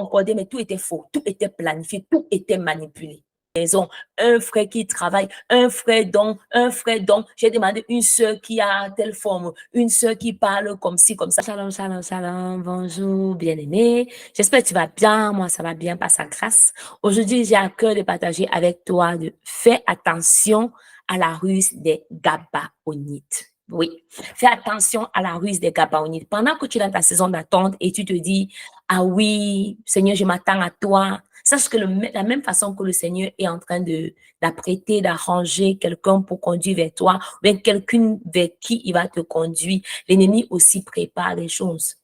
concordait, mais tout était faux, tout était planifié, tout était manipulé. Un frère qui travaille, un frère dont. J'ai demandé une sœur qui a telle forme, une sœur qui parle comme ci, comme ça. Shalom, shalom, shalom, bonjour, bien-aimé. J'espère que tu vas bien, moi ça va bien par sa grâce. Aujourd'hui, j'ai à cœur de partager avec toi de faire attention à la ruse des Gabaonites. Oui, fais attention à la ruse des Gabaonites. Pendant que tu es dans ta saison d'attente et tu te dis, ah oui, Seigneur, je m'attends à toi. Sache que la même façon que le Seigneur est en train d'apprêter, d'arranger quelqu'un pour conduire vers toi, ou bien quelqu'un vers qui il va te conduire, l'ennemi aussi prépare des choses.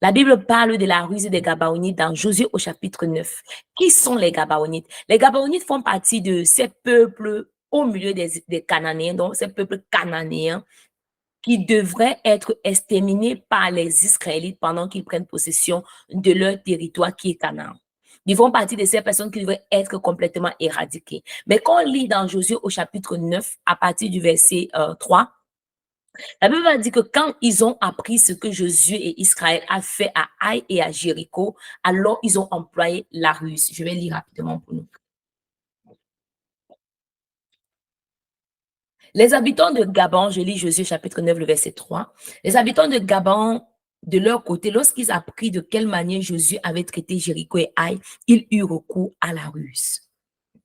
La Bible parle de la ruse des Gabaonites dans Josué au chapitre 9. Qui sont les Gabaonites? Les Gabaonites font partie de ces peuples au milieu des Cananéens, donc ces peuples cananéens qui devraient être exterminés par les Israélites pendant qu'ils prennent possession de leur territoire qui est Canaan. Ils font partie de ces personnes qui devraient être complètement éradiquées. Mais quand on lit dans Josué au chapitre 9, à partir du verset 3, la Bible va dire que quand ils ont appris ce que Josué et Israël a fait à Haï et à Jéricho, alors ils ont employé la ruse. Je vais lire rapidement pour nous. Les habitants de Gabon, je lis Josué chapitre 9, le verset 3. Les habitants de Gabon, de leur côté, lorsqu'ils apprirent de quelle manière Josué avait traité Jéricho et Haï, ils eurent recours à la ruse.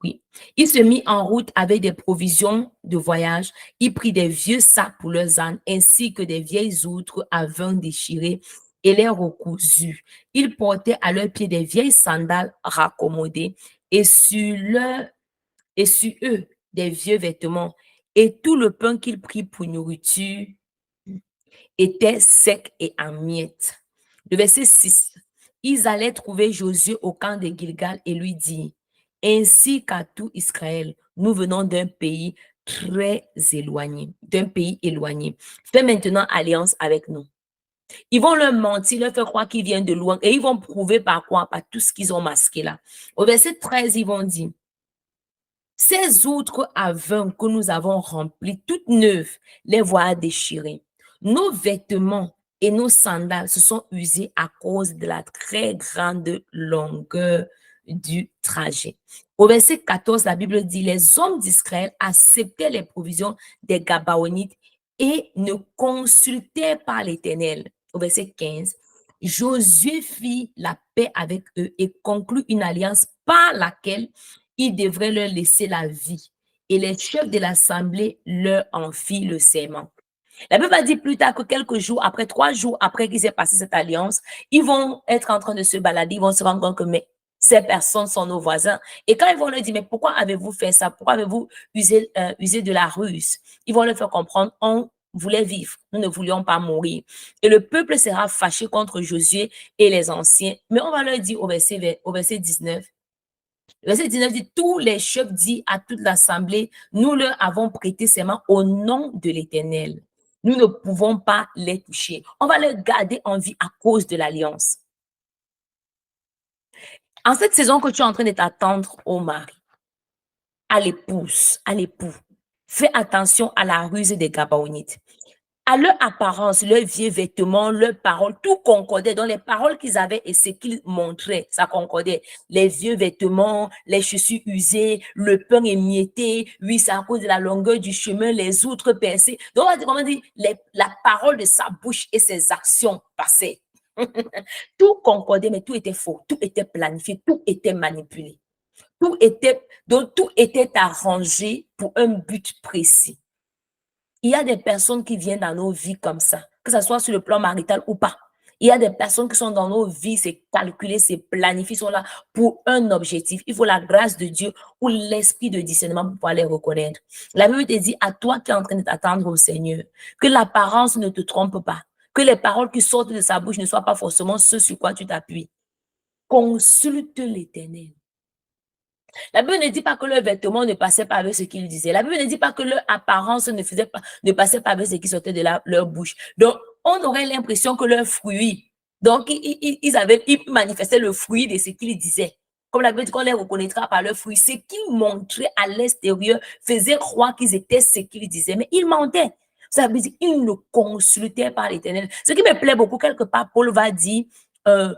Oui. Il se mit en route avec des provisions de voyage. Il prit des vieux sacs pour leurs ânes, ainsi que des vieilles outres à vin déchirées et les recousus. Ils portaient à leurs pieds des vieilles sandales raccommodées et sur eux des vieux vêtements. Et tout le pain qu'il prit pour nourriture était sec et en miettes. Le verset 6. Ils allaient trouver Josué au camp de Gilgal et lui dire, ainsi qu'à tout Israël, nous venons d'un pays très éloigné, Fais maintenant alliance avec nous. Ils vont leur mentir, leur faire croire qu'ils viennent de loin et ils vont prouver par quoi? Par tout ce qu'ils ont masqué là. Au verset 13, ils vont dire, ces outres à vin que nous avons remplies, toutes neuves, les voilà déchirées. Nos vêtements et nos sandales se sont usés à cause de la très grande longueur du trajet. Au verset 14, la Bible dit, les hommes d'Israël acceptaient les provisions des Gabaonites et ne consultaient pas l'Éternel. Au verset 15, Josué fit la paix avec eux et conclut une alliance par laquelle il devrait leur laisser la vie. Et les chefs de l'assemblée leur en fit le serment. La Bible va dire plus tard que quelques jours après, 3 jours après qu'ils aient passé cette alliance, ils vont être en train de se balader, ils vont se rendre compte que mais, ces personnes sont nos voisins. Et quand ils vont leur dire, mais pourquoi avez-vous fait ça? Pourquoi avez-vous usé de la ruse? Ils vont leur faire comprendre, on voulait vivre, nous ne voulions pas mourir. Et le peuple sera fâché contre Josué et les anciens. Mais on va leur dire au verset 19, le verset 19 dit, tous les chefs disent à toute l'assemblée, nous leur avons prêté serment au nom de l'Éternel. Nous ne pouvons pas les toucher. On va les garder en vie à cause de l'alliance. En cette saison que tu es en train de t'attendre au mari, à l'épouse, à l'époux, fais attention à la ruse des Gabaonites. À leur apparence, leurs vieux vêtements, leurs paroles, tout concordait. Donc, les paroles qu'ils avaient et ce qu'ils montraient, ça concordait. Les vieux vêtements, les chaussures usées, le pain émietté. Oui, c'est à cause de la longueur du chemin, les outres percées. Donc, on dit, la parole de sa bouche et ses actions passaient. Tout concordait, mais tout était faux. Tout était planifié, tout était manipulé. Tout était arrangé pour un but précis. Il y a des personnes qui viennent dans nos vies comme ça, que ce soit sur le plan marital ou pas. Il y a des personnes qui sont dans nos vies, c'est calculé, c'est planifié, sont là pour un objectif. Il faut la grâce de Dieu ou l'esprit de discernement pour pouvoir les reconnaître. La Bible te dit à toi qui es en train de t'attendre au Seigneur, que l'apparence ne te trompe pas, que les paroles qui sortent de sa bouche ne soient pas forcément ce sur quoi tu t'appuies. Consulte l'Éternel. La Bible ne dit pas que leurs vêtements ne passaient pas avec ce qu'ils disaient. La Bible ne dit pas que leur apparence ne passait pas avec ce qui sortait de leur bouche. Donc, on aurait l'impression que leurs fruits, donc ils manifestaient le fruit de ce qu'ils disaient. Comme la Bible dit qu'on les reconnaîtra par leurs fruits. Ce qu'ils montraient à l'extérieur faisait croire qu'ils étaient ce qu'ils disaient, mais ils mentaient. Ça veut dire qu'ils ne consultaient pas l'Éternel. Ce qui me plaît beaucoup, quelque part, Paul va dire,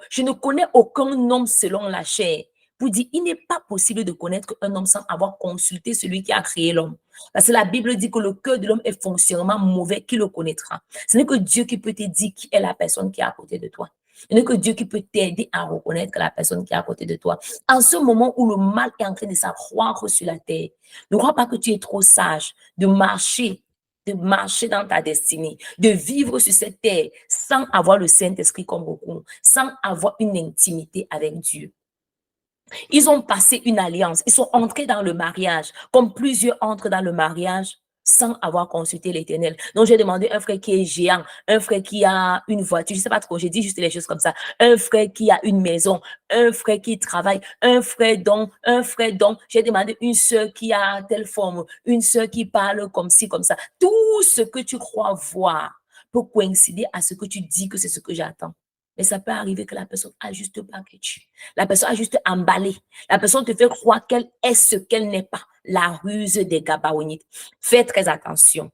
je ne connais aucun homme selon la chair. Pour dire, il n'est pas possible de connaître un homme sans avoir consulté celui qui a créé l'homme. Parce que la Bible dit que le cœur de l'homme est foncièrement mauvais, qui le connaîtra? Ce n'est que Dieu qui peut te dire qui est la personne qui est à côté de toi. Ce n'est que Dieu qui peut t'aider à reconnaître la personne qui est à côté de toi. En ce moment où le mal est en train de s'accroître sur la terre, ne crois pas que tu es trop sage de marcher dans ta destinée, de vivre sur cette terre sans avoir le Saint-Esprit comme recours, sans avoir une intimité avec Dieu. Ils ont passé une alliance, ils sont entrés dans le mariage, comme plusieurs entrent dans le mariage sans avoir consulté l'Éternel. Donc, j'ai demandé un frère qui est géant, un frère qui a une voiture, je ne sais pas trop, j'ai dit juste les choses comme ça, un frère qui a une maison, un frère qui travaille, un frère dont. J'ai demandé une sœur qui a telle forme, une sœur qui parle comme ci, comme ça. Tout ce que tu crois voir peut coïncider à ce que tu dis que c'est ce que j'attends. Mais ça peut arriver que la personne a juste pas que tu. La personne a juste emballé. La personne te fait croire qu'elle est ce qu'elle n'est pas. La ruse des Gabaonites. Fais très attention.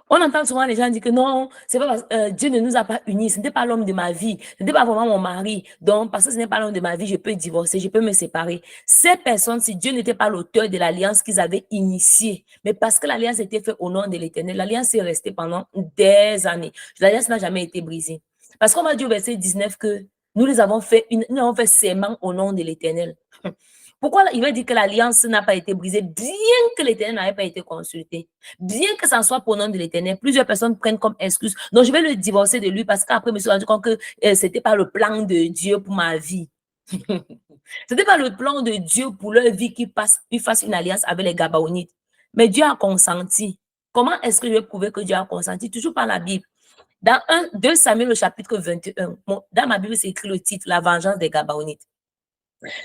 On entend souvent les gens dire que non, c'est pas parce que Dieu ne nous a pas unis. Ce n'était pas l'homme de ma vie. Ce n'était pas vraiment mon mari. Donc, parce que ce n'est pas l'homme de ma vie, je peux divorcer, je peux me séparer. Ces personnes, si Dieu n'était pas l'auteur de l'alliance qu'ils avaient initiée, mais parce que l'alliance était faite au nom de l'Éternel, l'alliance est restée pendant des années. L'alliance n'a jamais été brisée. Parce qu'on va dire au verset 19 que nous avons fait serment au nom de l'Éternel. Pourquoi il va dire que l'alliance n'a pas été brisée, bien que l'Éternel n'avait pas été consulté, bien que ça soit pour le nom de l'Éternel? Plusieurs personnes prennent comme excuse, donc je vais le divorcer de lui parce qu'après, je me suis rendu compte que c'était pas le plan de Dieu pour ma vie. C'était pas le plan de Dieu pour leur vie qu'ils fassent une alliance avec les Gabaonites. Mais Dieu a consenti. Comment est-ce que je vais prouver que Dieu a consenti? Toujours par la Bible. Dans 2 Samuel, au chapitre 21, dans ma Bible, c'est écrit le titre, la vengeance des Gabaonites.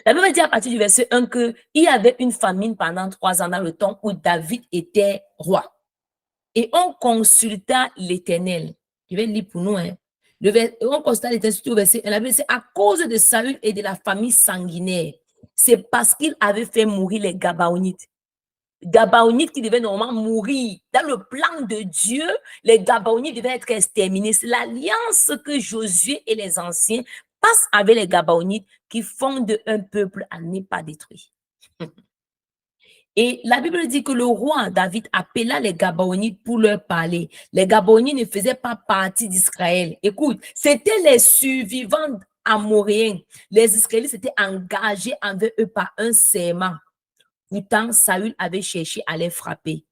La Bible dit à partir du verset 1 qu'il y avait une famine pendant 3 ans dans le temps où David était roi. Et on consulta l'Éternel. Je vais lire pour nous. On consulta l'Éternel surtout au verset 1. La Bible dit, c'est à cause de Saül et de la famille sanguinaire. C'est parce qu'il avait fait mourir les Gabaonites. Gabaonites qui devaient normalement mourir. Dans le plan de Dieu, les Gabaonites devaient être exterminés. C'est l'alliance que Josué et les anciens passent avec les Gabaonites qui fondent un peuple à ne pas détruire. Et la Bible dit que le roi David appela les Gabaonites pour leur parler. Les Gabaonites ne faisaient pas partie d'Israël. Écoute, c'était les survivants amoréens. Les Israélites s'étaient engagés envers eux par un serment. Pourtant, Saül avait cherché à les frapper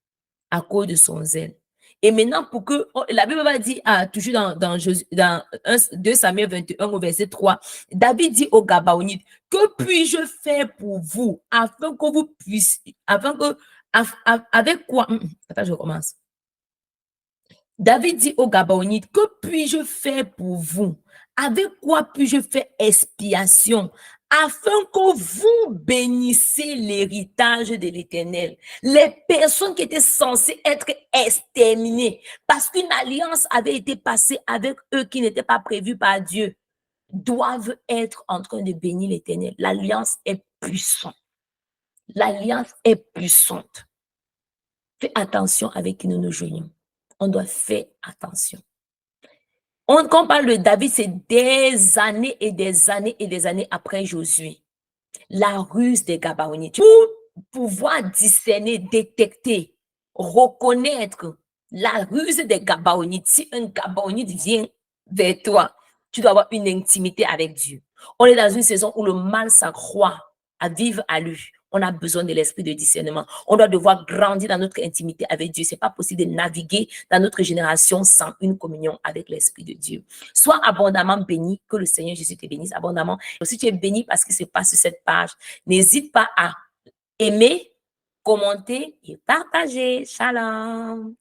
à cause de son zèle. Et maintenant, pour que la Bible va dire, toujours dans 2 Samuel 21 au verset 3, David dit aux Gabaonites, que puis-je faire pour vous afin que vous puissiez, avec quoi, attends, je recommence. David dit aux Gabaonites, que puis-je faire pour vous? Avec quoi puis-je faire expiation afin que vous bénissiez l'héritage de l'Éternel? Les personnes qui étaient censées être exterminées parce qu'une alliance avait été passée avec eux qui n'était pas prévue par Dieu doivent être en train de bénir l'Éternel. L'alliance est puissante. L'alliance est puissante. Fais attention avec qui nous nous joignons. On doit faire attention. Quand on parle de David, c'est des années et des années et des années après Josué. La ruse des Gabaonites. Pour pouvoir discerner, détecter, reconnaître la ruse des Gabaonites, si un Gabaonite vient vers toi, tu dois avoir une intimité avec Dieu. On est dans une saison où le mal s'accroît à vivre à lui. On a besoin de l'esprit de discernement. On doit devoir grandir dans notre intimité avec Dieu. Ce n'est pas possible de naviguer dans notre génération sans une communion avec l'esprit de Dieu. Sois abondamment béni, que le Seigneur Jésus te bénisse abondamment. Si tu es béni parce que c'est pas sur cette page, n'hésite pas à aimer, commenter et partager. Shalom.